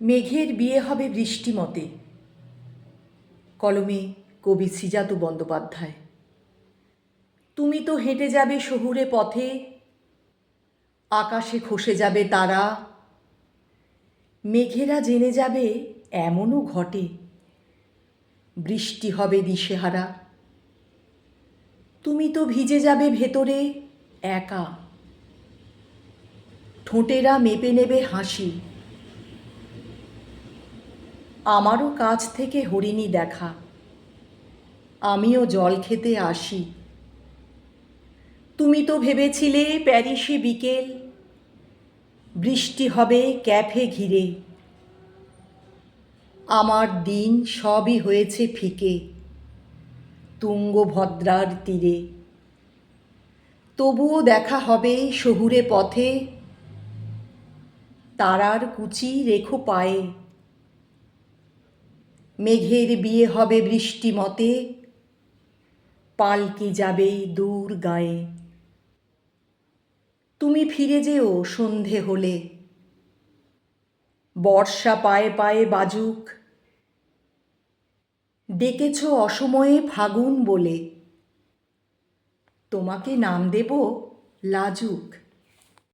মেঘের বিয়ে হবে বৃষ্টিমতে। কলমে কবি শ্রীজাত বন্দ্যোপাধ্যায়। তুমি তো হেঁটে যাবে শহুরে পথে, আকাশে খসে যাবে তারা, মেঘেরা জেনে যাবে এমনও ঘটে, বৃষ্টি হবে দিশেহারা। তুমি তো ভিজে যাবে ভেতরে একা, ঠোঁটেরা মেপে নেবে হাসি। আমারও কাছ থেকে হরিণী দেখা, আমিও জল খেতে আসি। তুমি তো ভেবেছিলে প্যারিসে বিকেল, বৃষ্টি হবে ক্যাফে ঘিরে। আমার দিন সবই হয়েছে ফিকে তুঙ্গভদ্রার তীরে। তবুও দেখা হবে শহুরে পথে, তারার কুচি রেখো পায়ে। মেঘের বিয়ে হবে বৃষ্টিমতে, পালকি যাবে দূর গায়ে। তুমি ফিরে যেও সন্ধে হলে, বর্ষা পায়ে পায়ে বাজুক। ডেকেছ অসময়ে ফাগুন বলে, তোমাকে নাম দেব লাজুক।